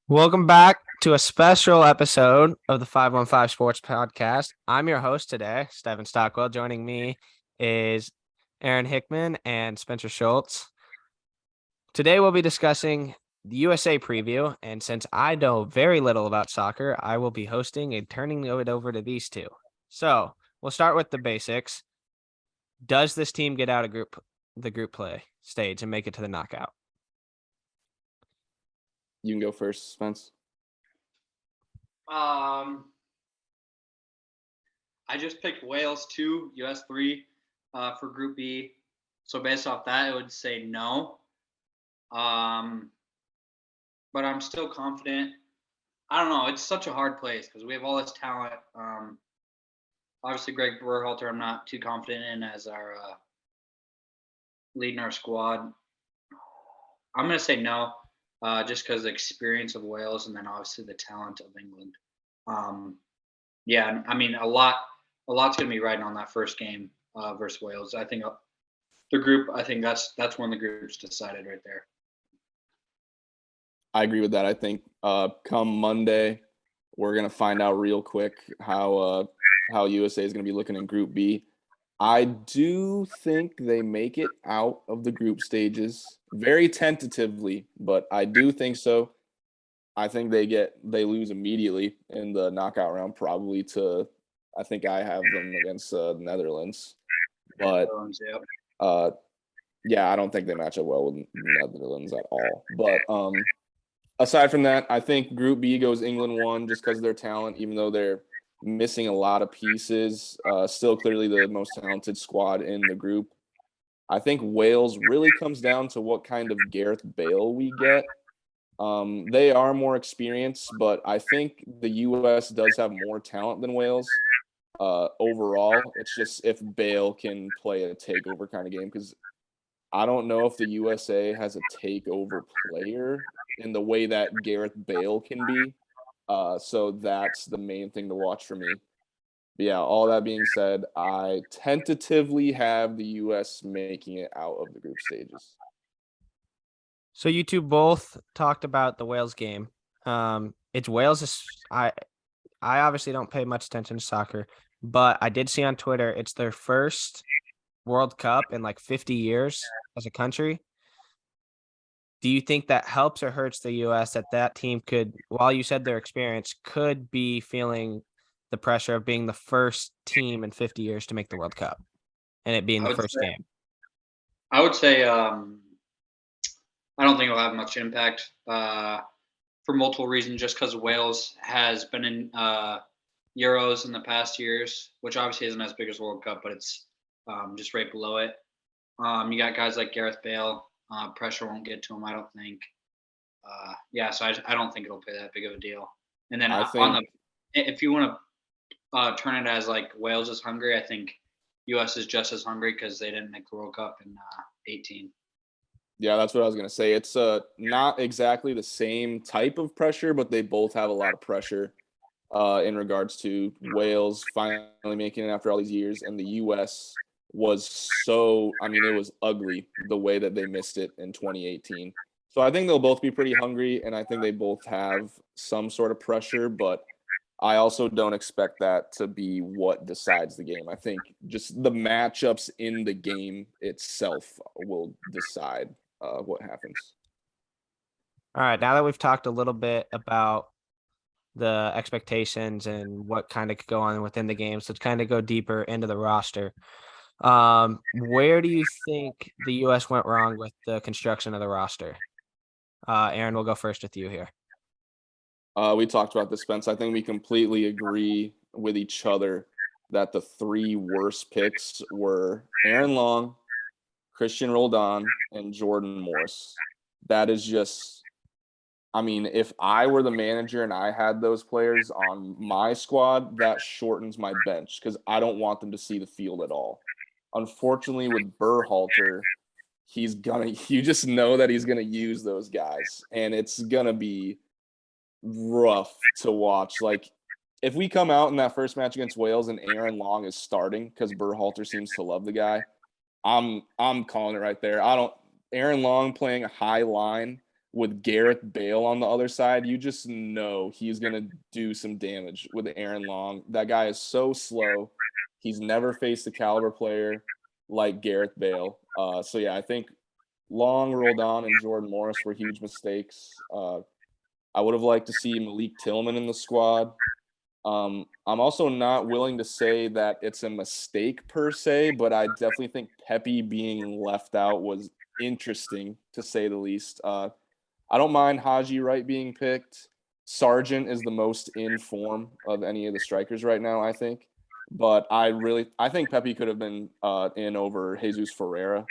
Welcome back to a special episode of the 515 Sports Podcast. I'm your host today, Stefan Stockwell. Joining me is Aaron Hickman and Spencer Schultz. Today we'll be discussing the USA preview, and since I know very little about soccer, I will be hosting and turning it over to these two. So we'll start with the basics. Does this team get out of the group play stage and make it to the knockout? You can go first, Spence. I just picked Wales 2, US 3 for Group B. So based off that, I would say no. But I'm still confident. I don't know. It's such a hard place because we have all this talent. Obviously, Greg Berhalter, I'm not too confident in as our leading our squad. I'm going to say no, just because the experience of Wales and then obviously the talent of England. Yeah, I mean a lot's going to be riding on that first game versus Wales. I think the group. I think that's when the group's decided right there. I agree with that. I think come Monday, we're gonna find out real quick how USA is gonna be looking in Group B. I do think they make it out of the group stages very tentatively, but I do think so. I think they lose immediately in the knockout round, probably to. I think I have them against the Netherlands, but Yeah. yeah, I don't think they match up well with Netherlands at all. But aside from that, I think Group B goes England 1 just because of their talent, even though they're missing a lot of pieces. Still clearly the most talented squad in the group. I think Wales really comes down to what kind of Gareth Bale we get. They are more experienced, but I think the U.S. does have more talent than Wales. Overall, it's just if Bale can play a takeover kind of game, because I don't know if the USA has a takeover player in the way that Gareth Bale can be. So that's the main thing to watch for me. But yeah, all that being said, I tentatively have the US making it out of the group stages. So you two both talked about the Wales game. It's Wales. I obviously don't pay much attention to soccer, but I did see on Twitter it's their first World Cup in like 50 years as a country. Do you think that helps or hurts the US that team could, while you said their experience, could be feeling the pressure of being the first team in 50 years to make the World Cup and it being I the would first say. game? I would say. I don't think it'll have much impact for multiple reasons. Just because Wales has been in Euros in the past years, which obviously isn't as big as World Cup, but it's just right below it. You got guys like Gareth Bale. Pressure won't get to him, I don't think. Yeah, so I don't think it'll play that big of a deal. And then I think if you want to turn it as like Wales is hungry, I think U.S. is just as hungry because they didn't make the World Cup in 18. Yeah, that's what I was gonna say. It's not exactly the same type of pressure, but they both have a lot of pressure in regards to Wales finally making it after all these years, and the U.S. was so. I mean, it was ugly the way that they missed it in 2018. So I think they'll both be pretty hungry, and I think they both have some sort of pressure, but I also don't expect that to be what decides the game. I think just the matchups in the game itself will decide what happens. All right, now that we've talked a little bit about the expectations and what kind of could go on within the game, so let's kind of go deeper into the roster. Where do you think the US went wrong with the construction of the roster? Aaron, we'll go first with you here. We talked about this, Spence. I think we completely agree with each other that the three worst picks were Aaron Long, Christian Roldan, and Jordan Morris. That is just, I mean, if I were the manager and I had those players on my squad, that shortens my bench because I don't want them to see the field at all. Unfortunately, with Berhalter, you just know that he's gonna use those guys, and it's gonna be rough to watch. Like, if we come out in that first match against Wales and Aaron Long is starting because Berhalter seems to love the guy, I'm calling it right there. I don't Aaron Long playing a high line with Gareth Bale on the other side, you just know he's going to do some damage with Aaron Long. That guy is so slow. He's never faced a caliber player like Gareth Bale. So, yeah, I think Long, Roldan, and Jordan Morris were huge mistakes. I would have liked to see Malik Tillman in the squad. I'm also not willing to say that it's a mistake per se, but I definitely think Pepe being left out was interesting, to say the least. I don't mind Haji Wright being picked. Sargent is the most in form of any of the strikers right now, I think. But I think Pepe could have been in over Jesus Ferreira.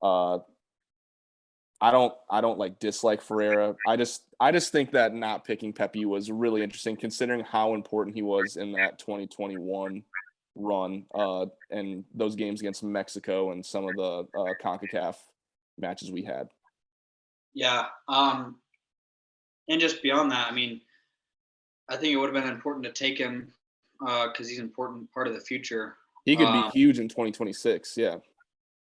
I don't like dislike Ferreira. I just think that not picking Pepe was really interesting, considering how important he was in that 2021 run and those games against Mexico and some of the CONCACAF matches we had. Yeah. And just beyond that, I mean, I think it would have been important to take him because he's an important part of the future. He could be huge in 2026. Yeah.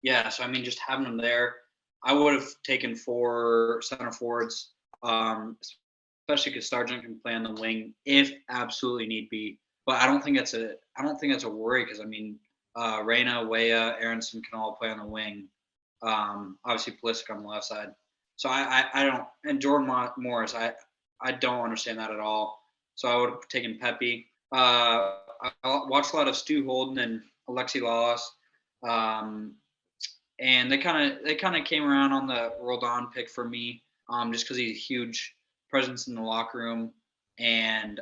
Yeah. So, I mean, just having him there, I would have taken 4 center forwards, especially because Sargent can play on the wing if absolutely need be. But I don't think that's a worry because, I mean, Reyna, Weah, Aronson can all play on the wing. Obviously, Pulisic on the left side. So I don't, and Jordan Morris, I don't understand that at all. So I would have taken Pepe. I watched a lot of Stu Holden and Alexi Lalas, and they kind of came around on the Roldan pick for me, just because he's a huge presence in the locker room, and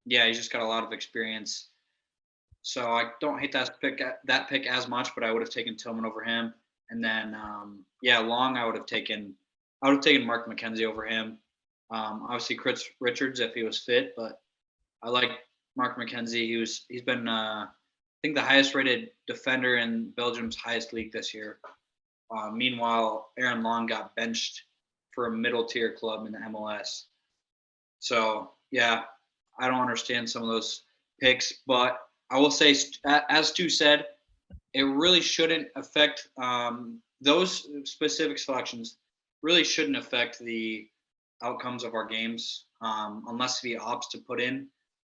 yeah, he's just got a lot of experience. So I don't hate that pick as much, but I would have taken Tillman over him. And then, Long, I would have taken Mark McKenzie over him. Obviously, Chris Richards if he was fit, but I like Mark McKenzie. He's been, I think, the highest rated defender in Belgium's highest league this year. Meanwhile, Aaron Long got benched for a middle tier club in the MLS. So yeah, I don't understand some of those picks, but I will say, as Stu said, it really shouldn't affect those specific selections. Really shouldn't affect the outcomes of our games unless he opts to put in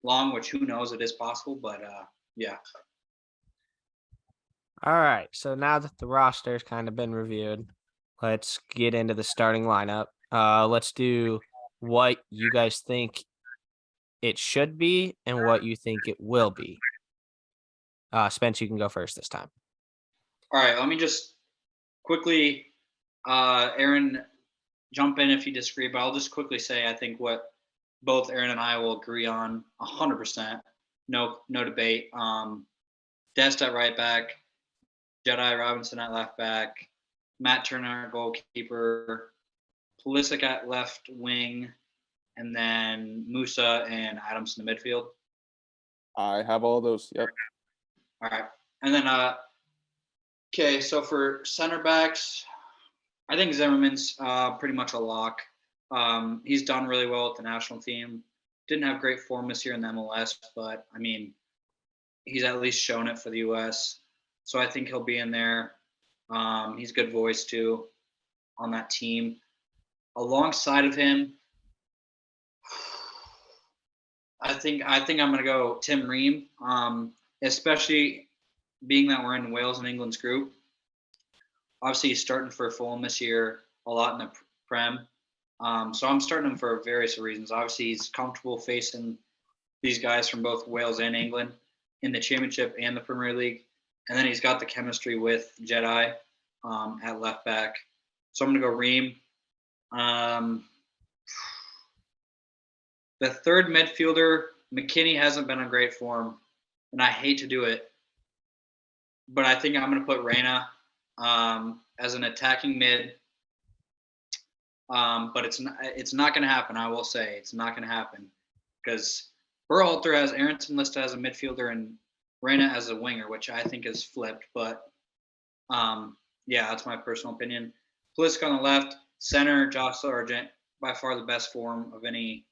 Long, which who knows, it is possible. But yeah. All right. So now that the roster's kind of been reviewed, let's get into the starting lineup. Let's do what you guys think it should be and what you think it will be. Spence, you can go first this time. All right, let me just quickly, Aaron, jump in if you disagree, but I'll just quickly say I think what both Aaron and I will agree on 100%, no debate. Dest at right back, Jedi Robinson at left back, Matt Turner at goalkeeper, Pulisic at left wing, and then Musa and Adams in the midfield. I have all those. Yep. All right. And then, okay, so for center backs, I think Zimmerman's pretty much a lock. He's done really well with the national team. Didn't have great form this year in the MLS, but, I mean, he's at least shown it for the U.S., so I think he'll be in there. He's a good voice, too, on that team. Alongside of him, I think I'm going to go Tim Ream, especially being that we're in Wales and England's group. Obviously, he's starting for Fulham this year a lot in the Prem. So I'm starting him for various reasons. Obviously, he's comfortable facing these guys from both Wales and England in the Championship and the Premier League. And then he's got the chemistry with Jedi at left back. So I'm going to go Ream. The third midfielder, McKinney, hasn't been in great form, and I hate to do it, but I think I'm going to put Reyna as an attacking mid. But it's not going to happen. I will say it's not going to happen because Berhalter has Aronson listed as a midfielder and Reyna as a winger, which I think is flipped. But yeah, that's my personal opinion. Pulisic on the left, center Josh Sargent, by far the best form of any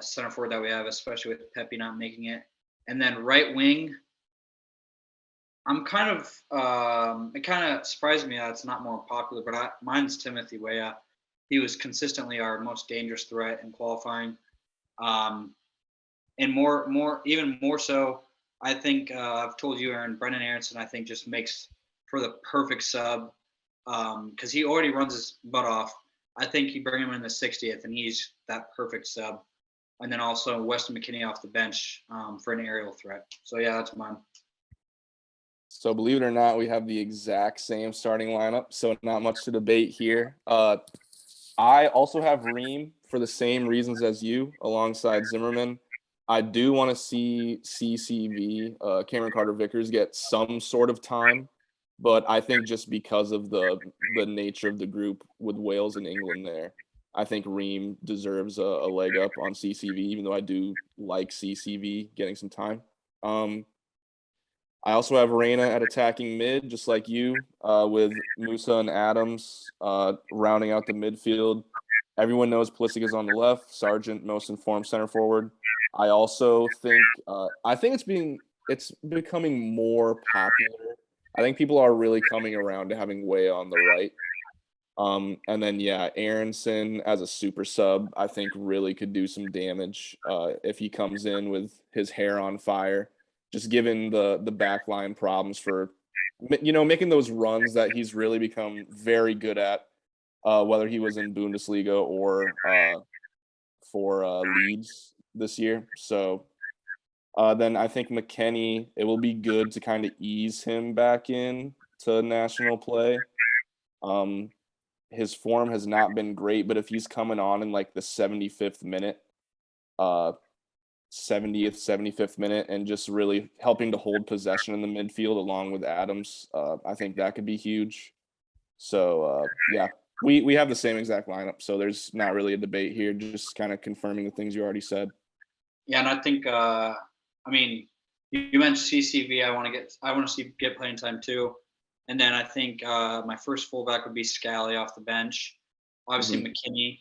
center forward that we have, especially with Pepe not making it. And then right wing, I'm kind of it kind of surprised me that it's not more popular, but mine's Timothy Weah. He was consistently our most dangerous threat in qualifying. Um, and even more so, I think I've told you, Aaron, Brendan Aronson, I think just makes for the perfect sub because he already runs his butt off. I think you bring him in the 60th, and he's that perfect sub. And then also Weston McKinney off the bench for an aerial threat. So yeah, that's mine. So believe it or not, we have the exact same starting lineup. So not much to debate here. I also have Ream for the same reasons as you, alongside Zimmerman. I do want to see CCV, Cameron Carter Vickers, get some sort of time, but I think just because of the nature of the group with Wales and England there, I think Ream deserves a leg up on CCV, even though I do like CCV getting some time. I also have Reina at attacking mid, just like you, with Musa and Adams rounding out the midfield. Everyone knows Pulisic is on the left, Sargent most informed center forward. I also think it's becoming more popular. I think people are really coming around to having Way on the right. And then Aronson as a super sub, I think really could do some damage if he comes in with his hair on fire. Just given the backline problems for making those runs that he's really become very good at, whether he was in Bundesliga or for Leeds this year. So then I think McKennie, it will be good to kind of ease him back in to national play. His form has not been great, but if he's coming on in like the 75th minute, 70th, 75th minute, and just really helping to hold possession in the midfield along with Adams, I think that could be huge. So we have the same exact lineup, so there's not really a debate here. Just kind of confirming the things you already said. Yeah, and I think I mean you mentioned CCV. I want to see get playing time too. And then I think my first fullback would be Scally off the bench. Obviously McKinney,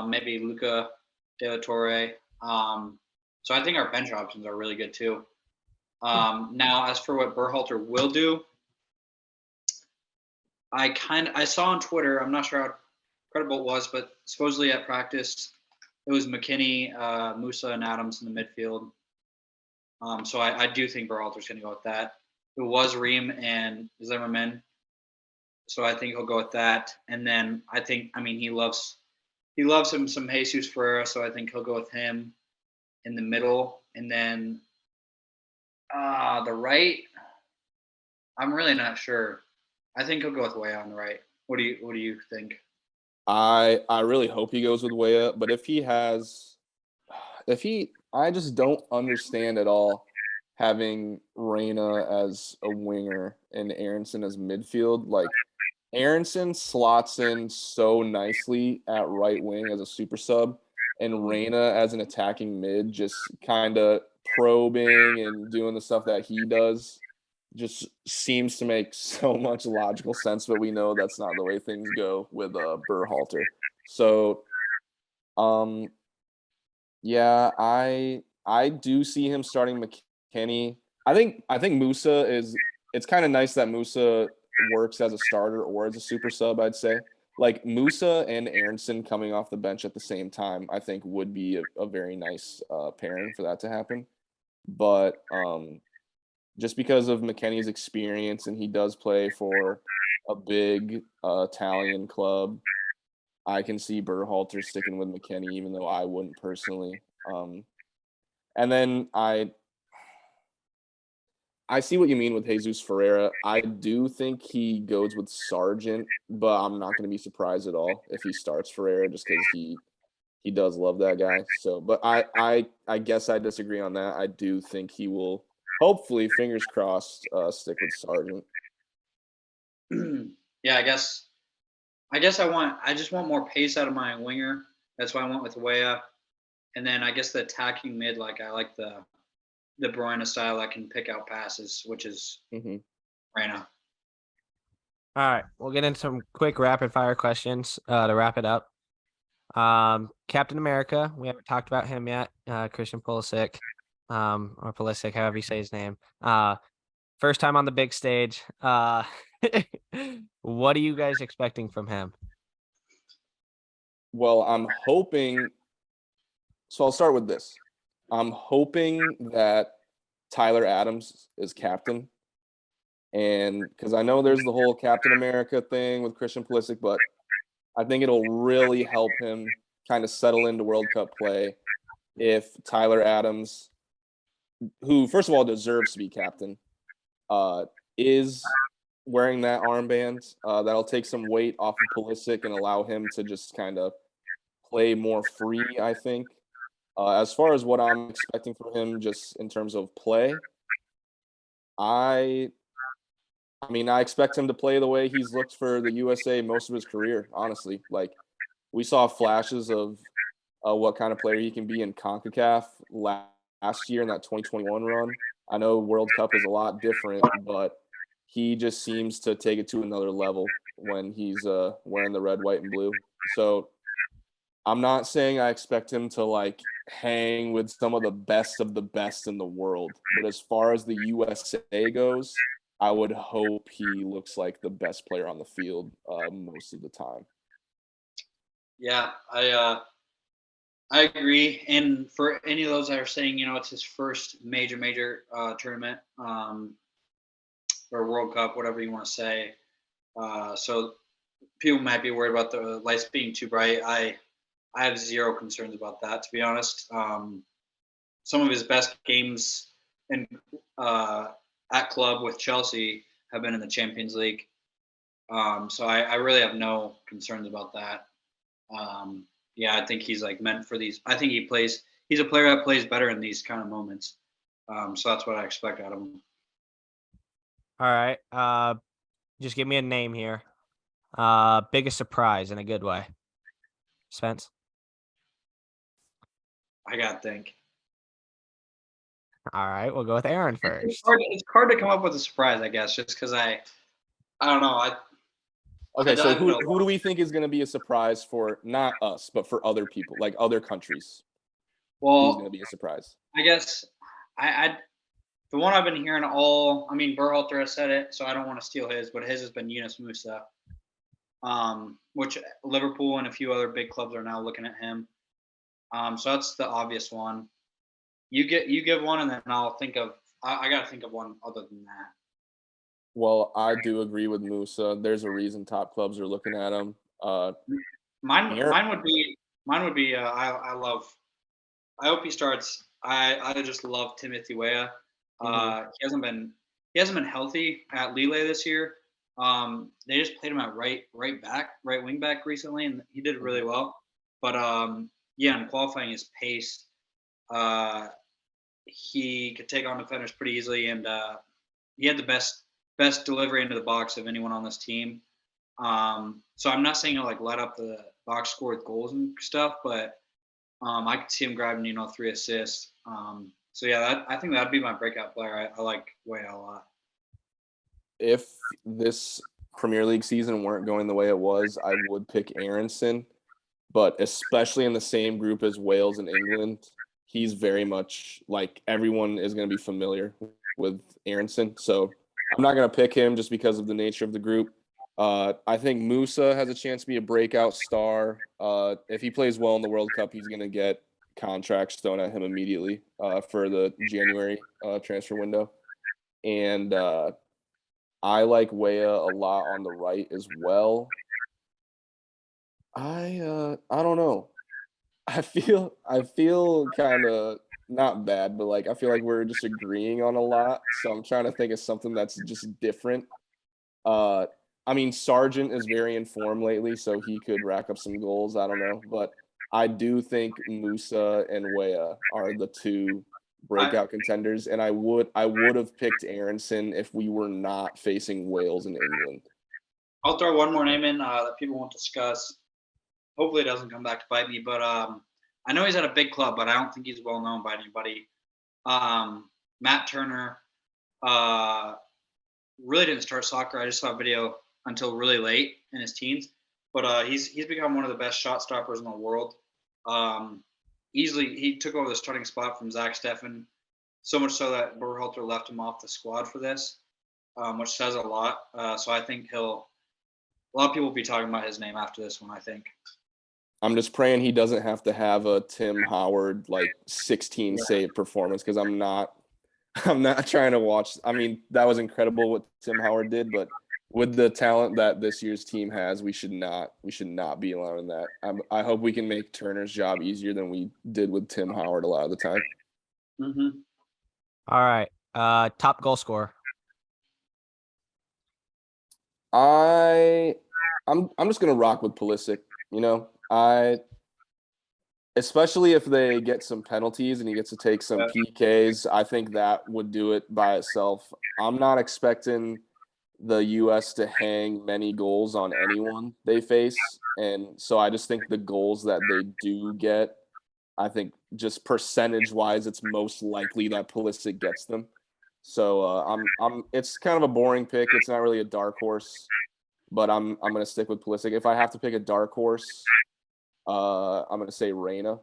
maybe Luca De La Torre. So I think our bench options are really good too. Now, as for what Berhalter will do, I saw on Twitter. I'm not sure how credible it was, but supposedly at practice, it was McKinney, Musa, and Adams in the midfield. So I do think Berhalter's going to go with that. It was Ream and Zimmerman, so I think he'll go with that. And then he loves him some Jesus Ferreira, so I think he'll go with him in the middle. And then the right, I'm really not sure. I think he'll go with Weah on the right. What do you think? I really hope he goes with Weah, but I just don't understand at all having Reina as a winger and Aronson as midfield. Like Aronson slots in so nicely at right wing as a super sub, and Reina as an attacking mid, just kind of probing and doing the stuff that he does, just seems to make so much logical sense. But we know that's not the way things go with Berhalter. So, I do see him starting McKennie. I think Musa is. It's kind of nice that Musa works as a starter or as a super sub. I'd say like Musa and Aronson coming off the bench at the same time, I think would be a very nice pairing for that to happen. But just because of McKennie's experience and he does play for a big Italian club, I can see Berhalter sticking with McKennie, even though I wouldn't personally. And then I see what you mean with Jesus Ferreira. I do think he goes with Sargent, but I'm not going to be surprised at all if he starts Ferreira just because he does love that guy. So, but I guess I disagree on that. I do think he will, hopefully, fingers crossed, stick with Sargent. Yeah, I guess I just want more pace out of my winger. That's why I went with Weah. And then I guess the attacking mid, I like the Bruyne style that can pick out passes, which is Reina. All right, we'll get into some quick rapid fire questions to wrap it up. Captain America, we haven't talked about him yet. Christian Pulisic, or Pulisic, however you say his name. First time on the big stage. What are you guys expecting from him? Well, I'm hoping. So I'll start with this. I'm hoping that Tyler Adams is captain. And because I know there's the whole Captain America thing with Christian Pulisic, but I think it'll really help him kind of settle into World Cup play if Tyler Adams, who first of all deserves to be captain, is wearing that armband. That'll take some weight off of Pulisic and allow him to just kind of play more free, I think. As far as what I'm expecting from him, just in terms of play, I I expect him to play the way he's looked for the USA most of his career, honestly. Like, we saw flashes of what kind of player he can be in CONCACAF last year in that 2021 run. I know World Cup is a lot different, but he just seems to take it to another level when he's wearing the red, white, and blue. So I'm not saying I expect him to like hang with some of the best in the world, but as far as the USA goes, I would hope he looks like the best player on the field most of the time. Yeah, I agree. And for any of those that are saying, it's his first major tournament, or World Cup, whatever you want to say. So people might be worried about the lights being too bright. I have zero concerns about that, to be honest. Some of his best games in at club with Chelsea have been in the Champions League. So I really have no concerns about that. Yeah, I think he's like meant for these. I think he's a player that plays better in these kind of moments. So that's what I expect out of him. All right. Just give me a name here. Biggest surprise in a good way. Spence. I gotta think. All right, we'll go with Aaron first. It's hard to come up with a surprise, I guess, just because I don't know. Okay, so who do we think is going to be a surprise for not us, but for other people, like other countries? Who's going to be a surprise? I guess I the one I've been hearing Berhalter has said it, so I don't want to steal his, but his has been Yunus Musa, which Liverpool and a few other big clubs are now looking at him. So that's the obvious one. You give one, and then I'll think of. I got to think of one other than that. Well, I do agree with Musa. There's a reason top clubs are looking at him. Mine would be. I hope he starts. I just love Timothy Weah. He hasn't been healthy at Lille this year. They just played him at right wing back recently, and he did really well. But in qualifying, his pace, he could take on defenders pretty easily, and he had the best delivery into the box of anyone on this team. So I'm not saying he'll like let up the box score with goals and stuff, but I could see him grabbing 3 assists. So yeah, I think that'd be my breakout player. I like Weah a lot. If this Premier League season weren't going the way it was, I would pick Aronson, but especially in the same group as Wales and England, he's very much like everyone is going to be familiar with Aronson. So I'm not going to pick him just because of the nature of the group. I think Musa has a chance to be a breakout star. If he plays well in the World Cup, he's going to get contracts thrown at him immediately for the January transfer window. And I like Weah a lot on the right as well. I don't know. I feel kind of not bad, but like I feel like we're just agreeing on a lot. So I'm trying to think of something that's just different. Sargent is very in form lately, so he could rack up some goals. I don't know, but I do think Musa and Weah are the two breakout contenders, and I would have picked Aronson if we were not facing Wales and England. I'll throw one more name in that people won't discuss. Hopefully, it doesn't come back to bite me, but I know he's at a big club, but I don't think he's well known by anybody. Matt Turner really didn't start soccer. I just saw a video until really late in his teens, but he's become one of the best shot stoppers in the world. Easily, he took over the starting spot from Stefan, so much so that Berhalter left him off the squad for this. which says a lot. So I think a lot of people will be talking about his name after this one, I think. I'm just praying he doesn't have to have a Tim Howard like 16 save performance because I'm not trying to watch. I mean, that was incredible what Tim Howard did, but with the talent that this year's team has, we should not be allowing that. I hope we can make Turner's job easier than we did with Tim Howard a lot of the time. Mm-hmm. All right. Top goal scorer. I'm just gonna rock with Pulisic. You know, especially if they get some penalties and he gets to take some PKs, I think that would do it by itself. I'm not expecting the U.S. to hang many goals on anyone they face, and so I just think the goals that they do get, I think just percentage-wise, it's most likely that Pulisic gets them. So it's kind of a boring pick. It's not really a dark horse, but I'm gonna stick with Pulisic. If I have to pick a dark horse, I'm gonna say Reyna.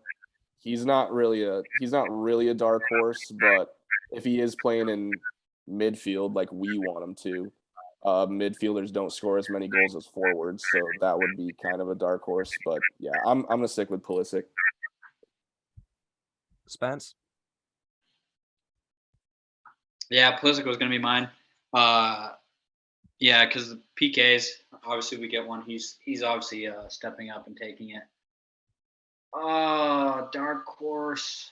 He's not really a dark horse, but if he is playing in midfield like we want him to, midfielders don't score as many goals as forwards, so that would be kind of a dark horse. But yeah, I'm gonna stick with Pulisic. Spence. Yeah, Pulisic was going to be mine. Yeah, because the PKs, obviously we get one. He's obviously stepping up and taking it. Dark horse.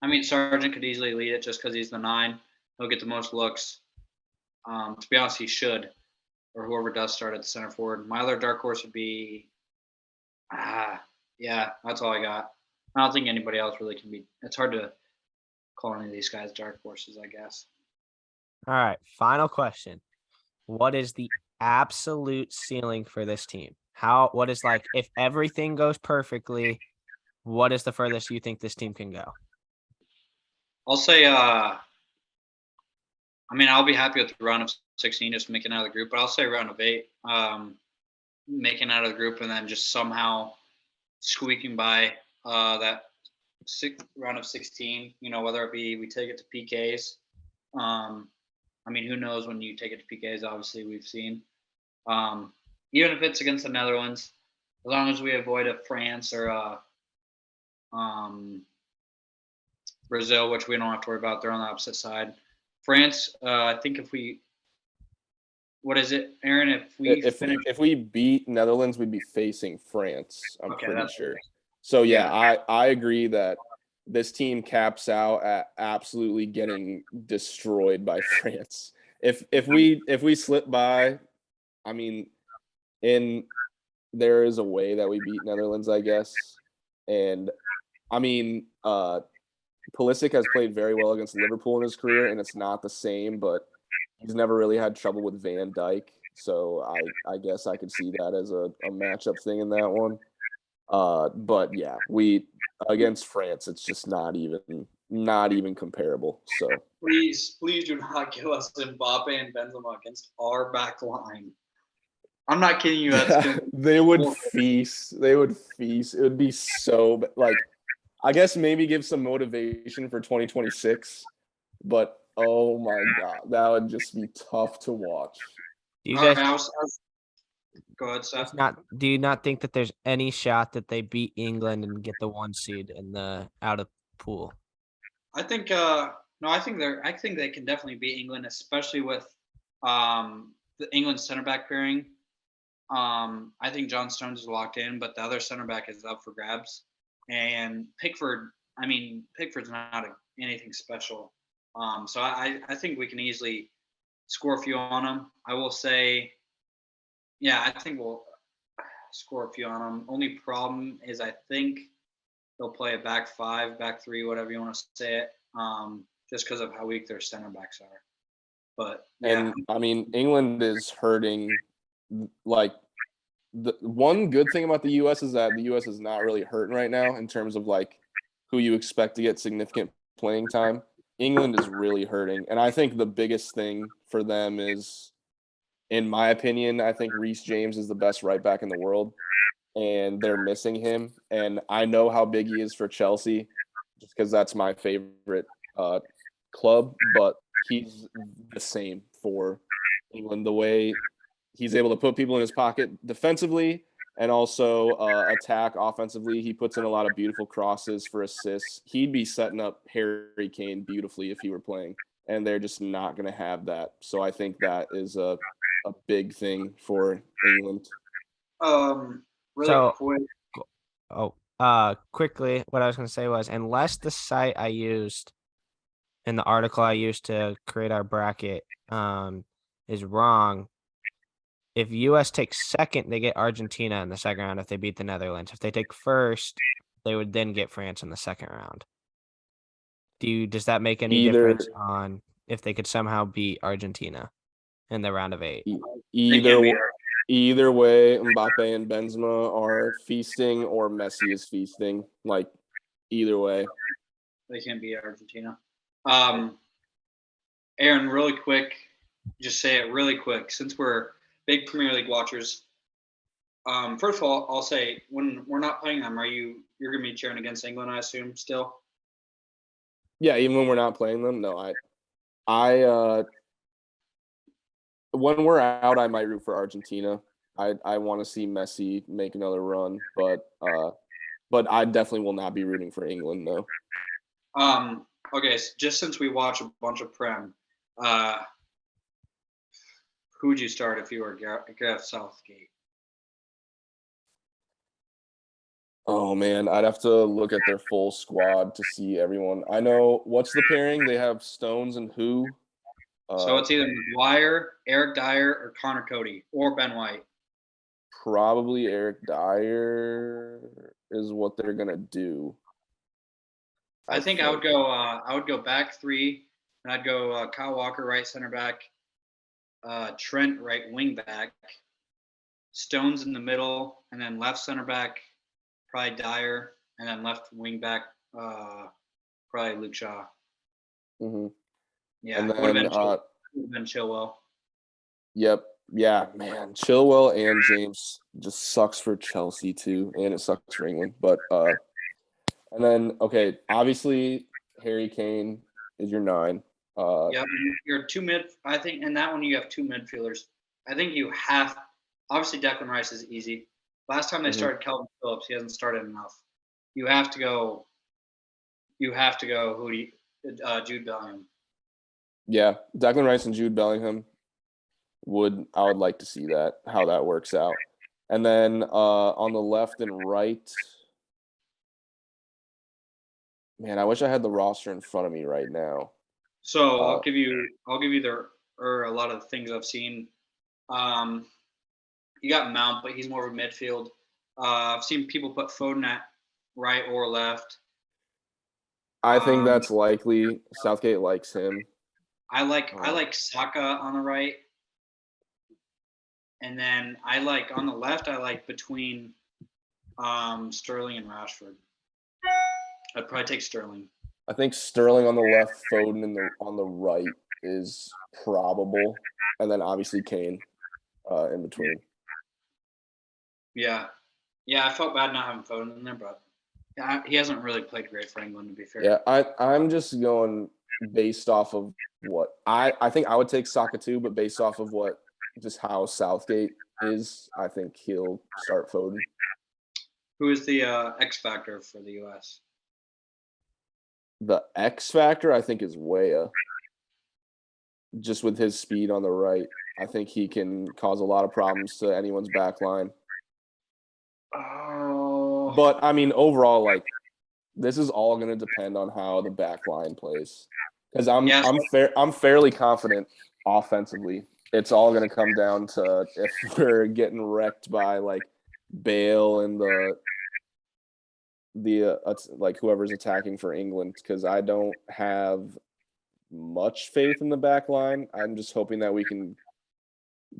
I mean, Sargent could easily lead it just because he's the 9. He'll get the most looks. To be honest, he should, or whoever does start at the center forward. My other dark horse would be, yeah, that's all I got. I don't think anybody else really can be. It's hard to call any of these guys dark horses, I guess. All right. Final question. What is the absolute ceiling for this team? What is like, if everything goes perfectly, what is the furthest you think this team can go? I'll say, I mean, I'll be happy with the round of 16, just making out of the group, but I'll say round of 8, making out of the group and then just somehow squeaking by that round of 16, whether it be we take it to PKs. I mean, who knows when you take it to PKs, obviously we've seen. Even if it's against the Netherlands, as long as we avoid a France or Brazil, which we don't have to worry about, they're on the opposite side. France, I think what is it, Aaron? If we beat Netherlands, we'd be facing France. I'm pretty sure. Right. So yeah, I agree that this team caps out at absolutely getting destroyed by France. If we slip by, I mean, there is a way that we beat Netherlands, I guess. And I mean, Pulisic has played very well against Liverpool in his career, and it's not the same, but he's never really had trouble with Van Dijk. So I guess I could see that as a matchup thing in that one. But yeah, we against France, it's just not even comparable. So please do not give us Mbappe and Benzema against our back line. I'm not kidding you. They would feast. They would feast. It would be so like, I guess maybe give some motivation for 2026, but oh my God, that would just be tough to watch. Do you guys go ahead, Seth? do you not think that there's any shot that they beat England and get the 1 seed in the out of pool? I think no, I think they can definitely beat England, especially with the England center back pairing. I think John Stones is locked in, but the other center back is up for grabs. And Pickford's not anything special. So I think we can easily score a few on them. I will say, yeah, I think we'll score a few on them. Only problem is I think they'll play a back 5, back 3, whatever you want to say it, just because of how weak their center backs are. But yeah. And I mean, England is hurting. Like, the one good thing about the U.S. is that the U.S. is not really hurting right now in terms of like who you expect to get significant playing time. England is really hurting, and I think the biggest thing for them is, in my opinion, I think Reece James is the best right back in the world, and they're missing him. And I know how big he is for Chelsea, just because that's my favorite club, but he's the same for England. The way he's able to put people in his pocket defensively and also attack offensively. He puts in a lot of beautiful crosses for assists. He'd be setting up Harry Kane beautifully if he were playing, and they're just not going to have that. So I think that is a big thing for England. Really quick. Quickly, what I was going to say was, unless the site I used in the article I used to create our bracket is wrong, if US takes second, they get Argentina in the second round if they beat the Netherlands. If they take first, they would then get France in the second round. Does that make any difference on if they could somehow beat Argentina in the round of 8? Either way, Mbappe and Benzema are feasting, or Messi is feasting. Like, either way, they can't beat Argentina. Aaron, really quick, just say it really quick. Since we're big Premier League watchers, first of all, I'll say when we're not playing them, you're gonna be cheering against England, I assume, still? Yeah, even when we're not playing them, no. I when we're out, I might root for Argentina. I want to see Messi make another run, but I definitely will not be rooting for England, though. Okay, so just since we watch a bunch of Prem, who would you start if you were Gareth Southgate? Oh man, I'd have to look at their full squad to see everyone. I know what's the pairing? They have Stones and who? So it's either Maguire, Eric Dyer, or Connor Cody, or Ben White. Probably Eric Dyer is what they're gonna do. I think I would go back 3, and I'd go Kyle Walker right center back, Trent right wing back, Stones in the middle, and then left center back probably Dyer, and then left wing back probably Luke Shaw. Mm-hmm. Yeah, and it would then have been Chilwell. Yep. Yeah, man. Chilwell and James just sucks for Chelsea too, and it sucks for England. But and then okay, obviously Harry Kane is your 9. Yeah, you're 2 mid. I think in that one you have 2 midfielders. I think you have. Obviously, Declan Rice is easy. Last time they started Calvin Phillips, he hasn't started enough. You have to go. Jude Bellingham. Yeah, Declan Rice and Jude Bellingham. I would like to see that, how that works out. And then on the left and right, man, I wish I had the roster in front of me right now. So I'll give you a lot of the things I've seen. You got Mount, but he's more of a midfield. I've seen people put Foden at right or left. I think that's likely. Southgate likes him. I like Saka on the right. And then on the left, I like between Sterling and Rashford. I'd probably take Sterling. I think Sterling on the left, Foden on the right is probable. And then obviously Kane in between. Yeah. Yeah, I felt bad not having Foden in there, but he hasn't really played great for England, to be fair. Yeah, I'm just going based off of what I think I would take Saka too, but based off of just how Southgate is, I think he'll start Foden. Who is the X factor for the US? The X factor, I think, is Weah. Just with his speed on the right, I think he can cause a lot of problems to anyone's back line. Oh. But I mean, overall, like, this is all going to depend on how the back line plays. Because I'm fairly confident offensively. It's all going to come down to if we're getting wrecked by like Bale and the like whoever's attacking for England, because I don't have much faith in the back line. I'm just hoping that we can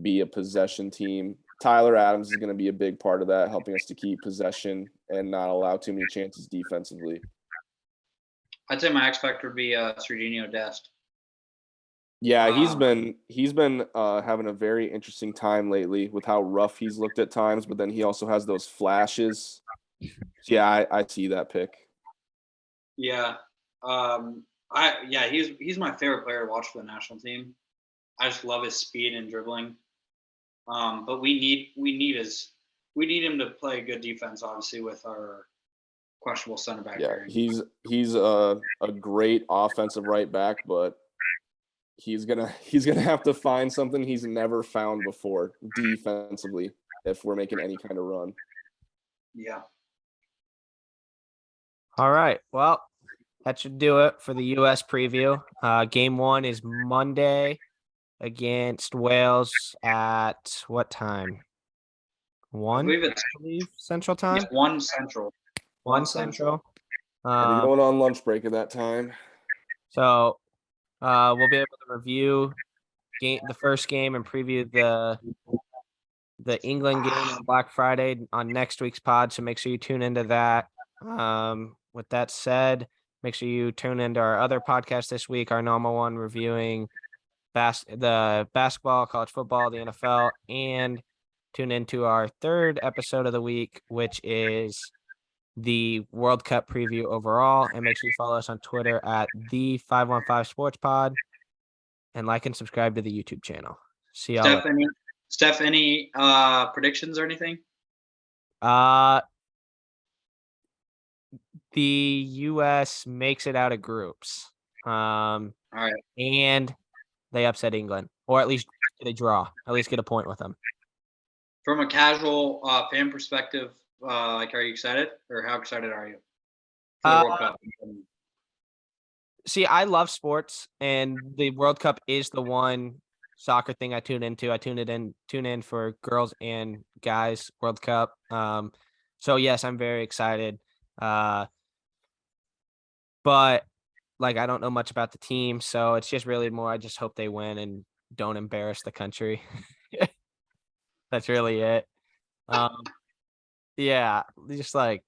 be a possession team. Tyler Adams is going to be a big part of that, helping us to keep possession and not allow too many chances defensively. I'd say my X factor would be Serginho Dest. Yeah, he's been having a very interesting time lately with how rough he's looked at times, but then he also has those flashes. Yeah, I see that pick. Yeah. He's my favorite player to watch for the national team. I just love his speed and dribbling. But we need him to play good defense, obviously, with our questionable center back. Yeah, pairing. he's a great offensive right back, but he's gonna have to find something he's never found before defensively if we're making any kind of run. Yeah. All right. Well, that should do it for the U.S. preview. Game 1 is Monday against Wales at what time? I 1, believe it's Central Time? 1 Central. 1 Central. I'll be going on lunch break at that time. So we'll be able to review the first game and preview the England game on Black Friday on next week's pod. So make sure you tune into that. With that said, make sure you tune into our other podcast this week, our normal one reviewing the basketball, college football, the NFL, and tune into our third episode of the week, which is the World Cup preview overall. And make sure you follow us on Twitter at the 515 Sports Pod, and like and subscribe to the YouTube channel. See y'all. Steph, any predictions or anything? The U.S. makes it out of groups. All right. And they upset England, or at least they draw. At least get a point with them. From a casual fan perspective, are you excited, or how excited are you for the World Cup? See, I love sports, and the World Cup is the one soccer thing I tune into. I tune in for girls and guys World Cup. So yes, I'm very excited. But I don't know much about the team, so it's just really more I just hope they win and don't embarrass the country. That's really it. Yeah, just I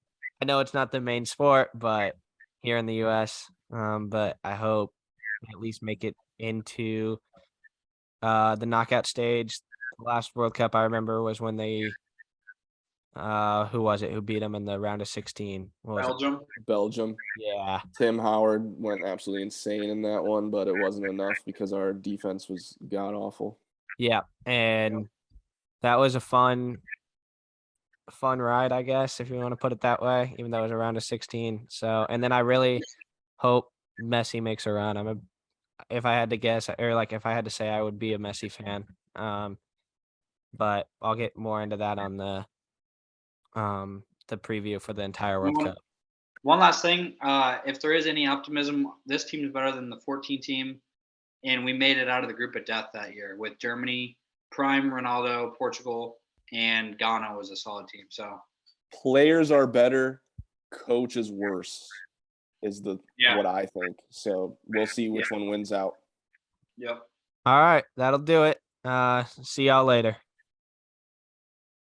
know it's not the main sport, but here in the US, but I hope we at least make it into the knockout stage. The last World Cup I remember was when they who was it who beat them in the round of 16? Belgium. Yeah. Tim Howard went absolutely insane in that one, but it wasn't enough because our defense was god awful. Yeah, and that was a fun ride, I guess, if you want to put it that way, even though it was a round of 16. So, and then I really hope Messi makes a run. If I had to guess, or if I had to say, I would be a Messi fan. But I'll get more into that on the preview for the entire World Cup. One last thing, if there is any optimism, this team is better than the 14 team, and we made it out of the group of death that year with Germany, prime Ronaldo, Portugal, and Ghana was a solid team. So players are better, coach is worse, is what I think. So we'll see which one wins out. Yep. All right, that'll do it. See y'all later.